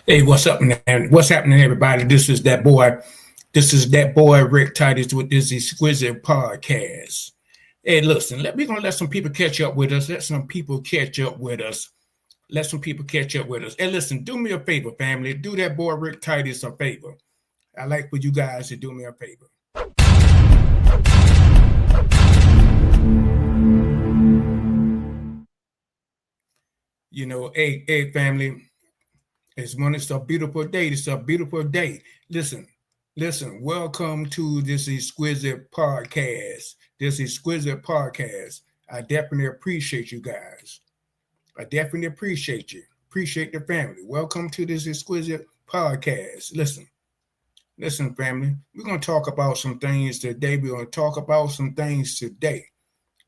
Hey, what's up, man? What's happening, everybody? This is that boy. This is that boy Rick Titus with this exquisite podcast. Hey, listen, we're gonna let some people catch up with us. Let some people catch up with us. Let some people catch up with us. Hey, listen, do me a favor, family. Do that boy Rick Titus a favor. I like for you guys to do me a favor. You know, hey, family. It's a beautiful day. It's a beautiful day. Listen. Welcome to this exquisite podcast. I definitely appreciate you guys. I definitely appreciate you. Appreciate the family. Welcome to this exquisite podcast. Listen, family. We're going to talk about some things today.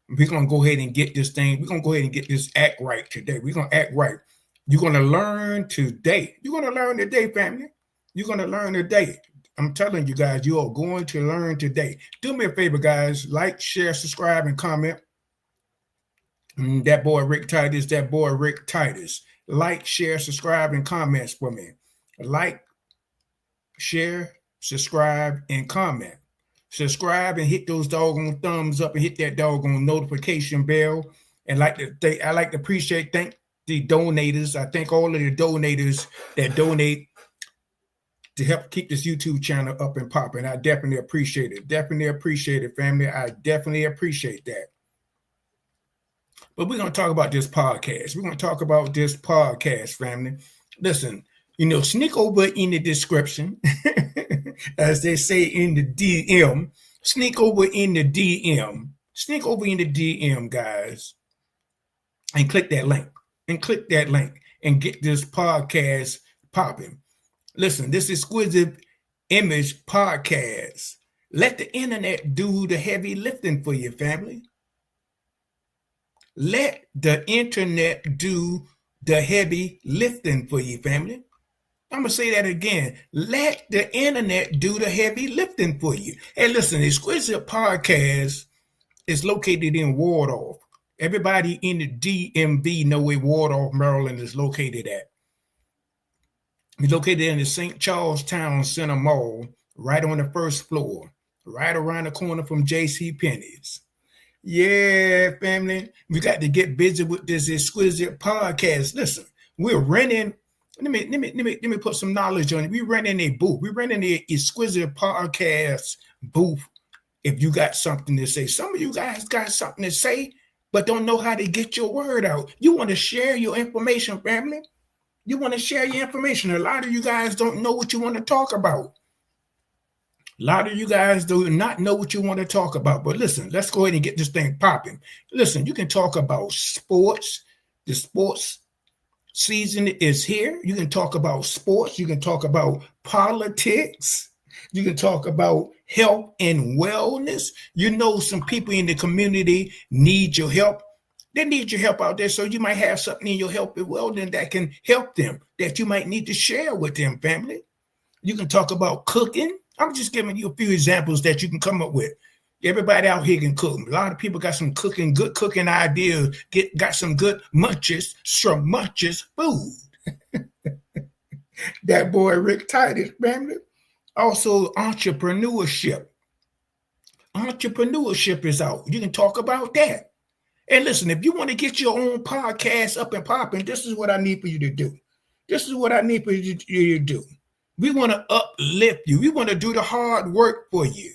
We're going to go ahead and get this thing. We're going to go ahead and get this act right today. We're going to act right. You're going to learn today. You're going to learn today, family. You're going to learn today. I'm telling you guys, you are going to learn today. Do me a favor, guys. Like, share, subscribe, and comment. That boy Rick Titus. Like, share, subscribe, and comments for me. Like, share, subscribe, and comment. Subscribe and hit those doggone thumbs up and hit that doggone notification bell. And I like to appreciate, thank the donators. I thank all of the donators that donate to help keep this YouTube channel up and popping. I definitely appreciate it. Definitely appreciate it, family. I definitely appreciate that. But we're going to talk about this podcast. Family. Listen, sneak over in the description, as they say in the DM. Sneak over in the DM, guys, and click that link. And get this podcast popping. Listen, this exquisite image podcast. Let the internet do the heavy lifting for you, family. Let the internet do the heavy lifting for you, family. I'm going to say that again. Let the internet do the heavy lifting for you. Hey, listen, exquisite podcast is located in Waldorf. Everybody in the DMV know where Waldorf, Maryland is located at. It's located in the St. Charles Town Center Mall, right on the first floor, right around the corner from J.C. Penney's. Yeah, family, we got to get busy with this exquisite podcast. Listen, we're renting. Let me put some knowledge on it. We're renting a booth. We're renting an exquisite podcast booth. If you got something to say, some of you guys got something to say, but don't know how to get your word out. You want to share your information, family. You want to share your information. A lot of you guys don't know what you want to talk about. A lot of you guys do not know what you want to talk about. But listen, let's go ahead and get this thing popping. Listen, you can talk about sports. The sports season is here. You can talk about sports. You can talk about politics. You can talk about health and wellness. Some people in the community need your help. They need your help out there. So you might have something in your health and wellness that can help them, that you might need to share with them, family. You can talk about cooking. I'm just giving you a few examples that you can come up with. Everybody out here can cook. A lot of people got some good cooking ideas, got some good scrumptious food. That boy Rick Titus, family. Also, entrepreneurship. Entrepreneurship is out. You can talk about that. And listen, if you want to get your own podcast up and popping, this is what I need for you to do. We want to uplift you. We want to do the hard work for you.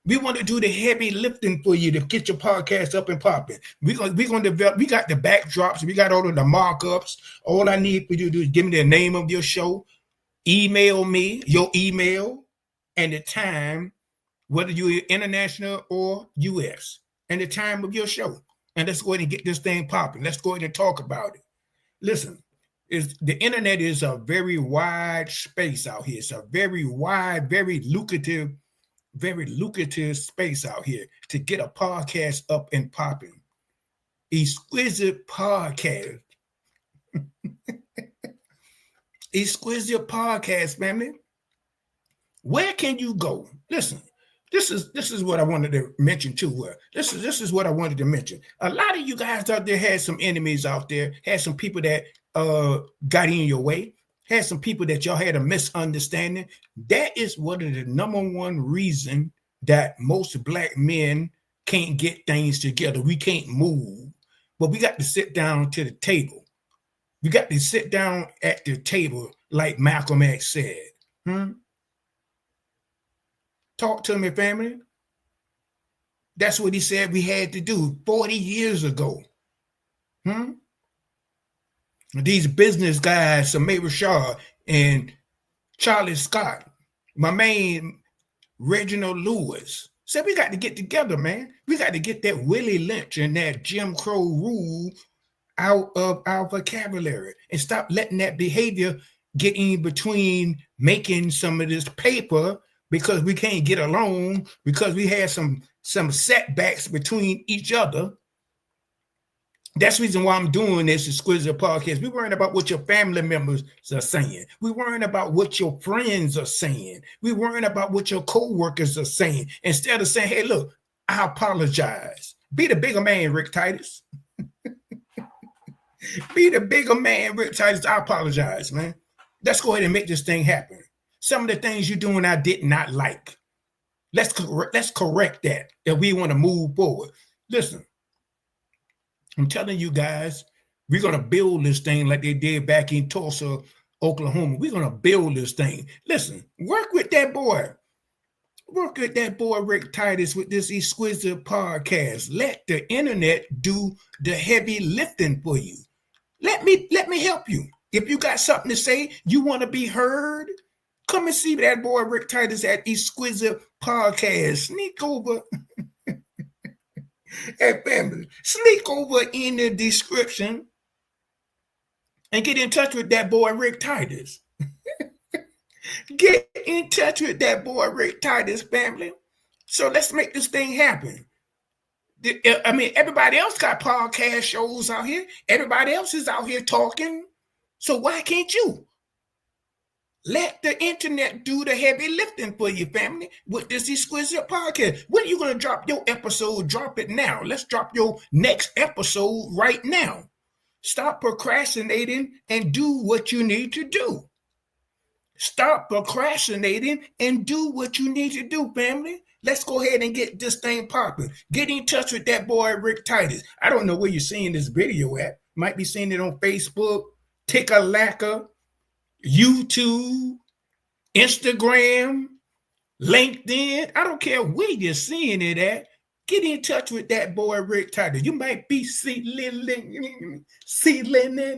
We want to do the heavy lifting for you to get your podcast up and popping. We're going to develop. We got the backdrops. We got all of the markups. All I need for you to do is give me the name of your show. Email me your email and the time, whether you're international or U.S., and the time of your show. And let's go ahead and get this thing popping. Let's go ahead and talk about it. Listen, the internet is a very wide space out here. It's a very wide, very lucrative space out here to get a podcast up and popping. Exquisite podcast. Exquisite podcast, family. Where can you go? Listen. This is what I wanted to mention too. This is what I wanted to mention. A lot of you guys out there had some enemies out there, had some people that got in your way, had some people that y'all had a misunderstanding. That is one of the number one reason that most black men can't get things together. We can't move, but we got to sit down to the table. We got to sit down at the table, like Malcolm X said. Talk to me, family. That's what he said we had to do 40 years ago. These business guys, Samay Rashad and Charlie Scott, my man Reginald Lewis, said we got to get together, man. We got to get that Willie Lynch and that Jim Crow rule out of our vocabulary and stop letting that behavior get in between making some of this paper because we can't get along, because we had some setbacks between each other. That's the reason why I'm doing this exquisite podcast. We're worrying about what your family members are saying. We're worrying about what your friends are saying. We're worrying about what your co-workers are saying. Instead of saying, hey, look, I apologize. Be the bigger man, Rick Titus. Be the bigger man, Rick Titus. I apologize, man. Let's go ahead and make this thing happen. Some of the things you're doing I did not like. Let's correct that if we want to move forward. Listen, I'm telling you guys, we're going to build this thing like they did back in Tulsa, Oklahoma. We're going to build this thing. Listen, work with that boy. Work with that boy, Rick Titus, with this exquisite podcast. Let the internet do the heavy lifting for you. Let me help you. If you got something to say, you want to be heard, come and see that boy, Rick Titus, at Exquisite Podcast. Sneak over. Hey, family, sneak over in the description and get in touch with that boy, Rick Titus. Get in touch with that boy, Rick Titus, family. So let's make this thing happen. I mean, everybody else got podcast shows out here. Everybody else is out here talking. So why can't you? Let the internet do the heavy lifting for you, family, with this exquisite podcast. When are you going to drop your episode? Drop it now. Let's drop your next episode right now. Stop procrastinating and do what you need to do. Stop procrastinating and do what you need to do, family. Let's go ahead and get this thing popping. Get in touch with that boy, Rick Titus. I don't know where you're seeing this video at. Might be seeing it on Facebook, Tickalacka, YouTube, Instagram, LinkedIn. I don't care where you're seeing it at. Get in touch with that boy, Rick Titus. You might be sealing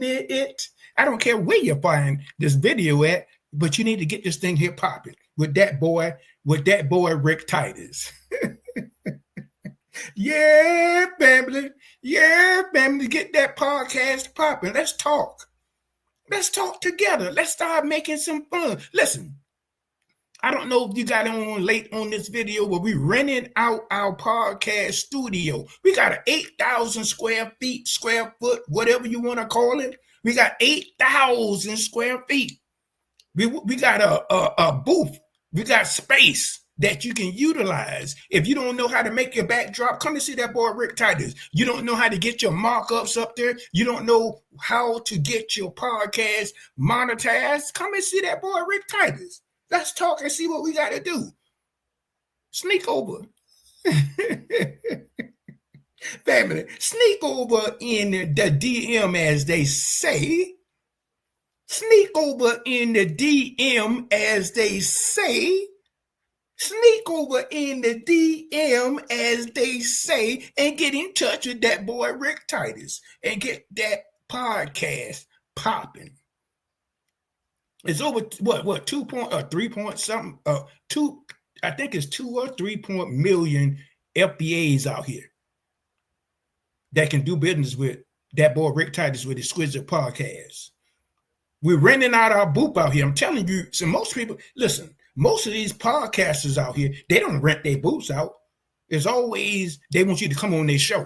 it. I don't care where you find this video at, but you need to get this thing here popping with that boy, Rick Titus. Yeah, family. Yeah, family. Get that podcast popping. Let's talk. Let's talk together. Let's start making some fun. Listen, I don't know if you got on late on this video, but we rented out our podcast studio. We got an 8,000 square foot, whatever you want to call it. We got 8,000 square feet. We got a booth. We got space that you can utilize. If you don't know how to make your backdrop, come and see that boy Rick Titus. You don't know how to get your markups up there. You don't know how to get your podcast monetized. Come and see that boy Rick Titus. Let's talk and see what we got to do. Sneak over. Family, sneak over in the DM, as they say. Sneak over in the DM, as they say. Sneak over in the DM, as they say, and get in touch with that boy Rick Titus and get that podcast popping. It's over what 2 point or 3 point something two. I think it's 2 or 3 million FBAs out here that can do business with that boy Rick Titus with Exquisite Podcast. We're renting out our booth out here. I'm telling you, so most people, listen, most of these podcasters out here, they don't rent their booths out. It's always, they want you to come on their show.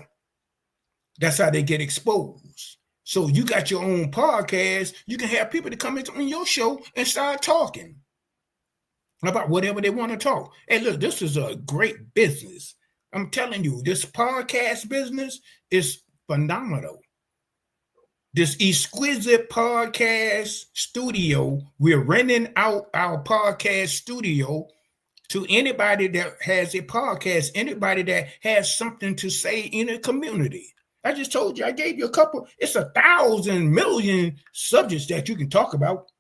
That's how they get exposed. So you got your own podcast, you can have people to come in on your show and start talking about whatever they want to talk. Hey, look, this is a great business. I'm telling you, this podcast business is phenomenal. This exquisite podcast studio. We're renting out our podcast studio to anybody that has a podcast, anybody that has something to say in a community. I just told you, I gave you a couple. It's 1,000 million subjects that you can talk about.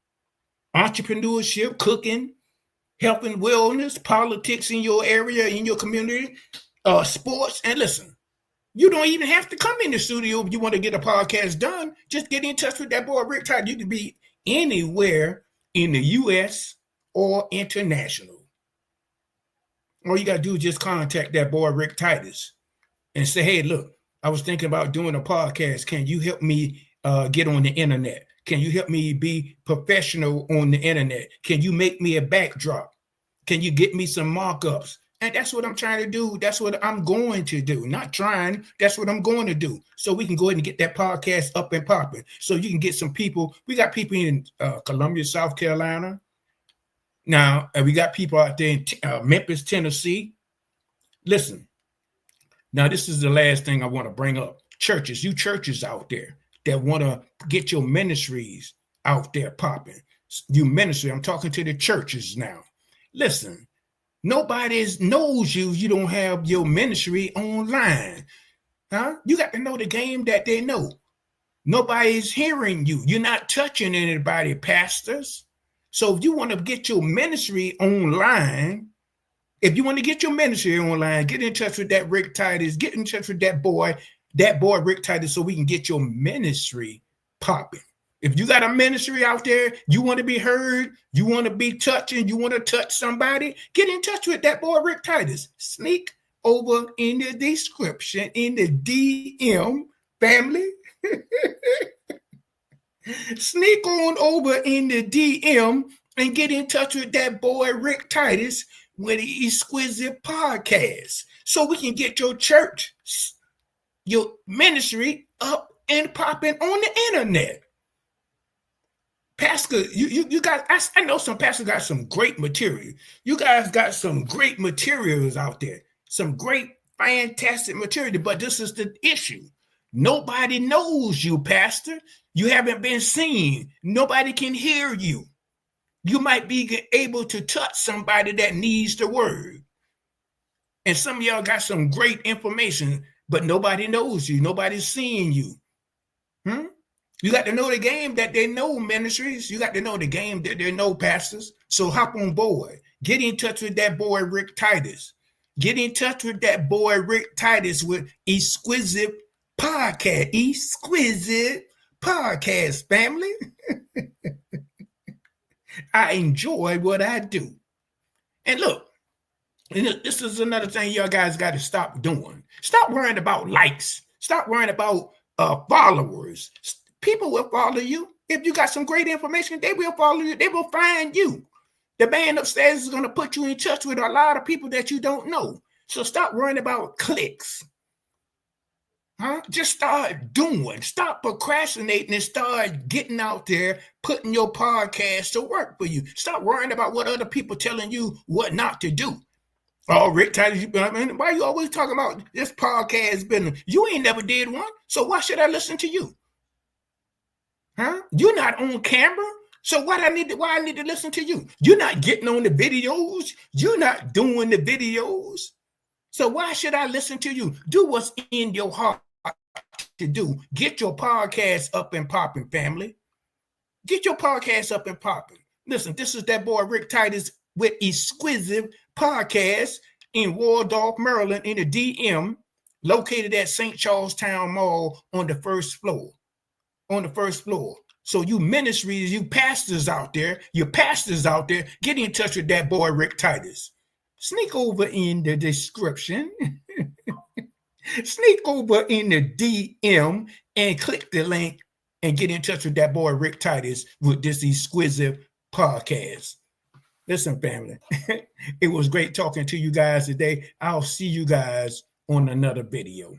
Entrepreneurship, cooking, health and wellness, politics in your area, in your community, sports. And listen, you don't even have to come in the studio if you want to get a podcast done. Just get in touch with that boy, Rick Titus. You can be anywhere in the U.S. or international. All you got to do is just contact that boy, Rick Titus, and say, hey, look, I was thinking about doing a podcast. Can you help me get on the internet? Can you help me be professional on the internet? Can you make me a backdrop? Can you get me some markups? And that's what I'm trying to do. That's what I'm going to do. Not trying. That's what I'm going to do. So we can go ahead and get that podcast up and popping. So you can get some people. We got people in Columbia, South Carolina. Now, we got people out there in Memphis, Tennessee. Listen. Now, this is the last thing I want to bring up. Churches, you churches out there that want to get your ministries out there popping. You ministry, I'm talking to the churches now. Listen, nobody knows you. You don't have your ministry online. Huh? You got to know the game that they know. Nobody's hearing you. You're not touching anybody, pastors. So if you want to get your ministry online, if you want to get your ministry online, get in touch with that Rick Titus. Get in touch with that boy Rick Titus, so we can get your ministry popping. If you got a ministry out there, you want to be heard, you want to be touching, you want to touch somebody, get in touch with that boy Rick Titus. Sneak over in the description, in the DM, family. Sneak on over in the DM and get in touch with that boy Rick Titus with the Exquisite Podcast, so we can get your church, your ministry up and popping on the internet. Pastor, you guys, I know some pastors got some great material. You guys got some great materials out there, some great, fantastic material, but this is the issue. Nobody knows you, pastor. You haven't been seen. Nobody can hear you. You might be able to touch somebody that needs the word. And some of y'all got some great information, but nobody knows you. Nobody's seeing you. You got to know the game that they know, ministries. You got to know the game that they know, pastors. So hop on board. Get in touch with that boy, Rick Titus. Get in touch with that boy, Rick Titus, with Exquisite Podcast. Exquisite Podcast, family. I enjoy what I do. And look, this is another thing y'all guys got to stop doing. Stop worrying about likes. Stop worrying about followers. People will follow you. If you got some great information, they will follow you. They will find you. The man upstairs is going to put you in touch with a lot of people that you don't know. So stop worrying about clicks. Just start doing. Stop procrastinating and start getting out there, putting your podcast to work for you. Stop worrying about what other people telling you what not to do. Oh, Rick Titus, why you always talking about this podcast business? You ain't never did one, so why should I listen to you? You're not on camera, so why I need to listen to you? You're not getting on the videos. You're not doing the videos. So why should I listen to you? Do what's in your heart to do. Get your podcast up and popping, family. Get your podcast up and popping. Listen, this is that boy Rick Titus with Exquisite Podcast in Waldorf, Maryland, in the DM, located at St. Charles Town Mall on the first floor. So you ministries, you pastors out there, get in touch with that boy Rick Titus. Sneak over in the description. Sneak over in the DM and click the link and get in touch with that boy Rick Titus with this Exquisite Podcast. Listen, family, it was great talking to you guys today. I'll see you guys on another video.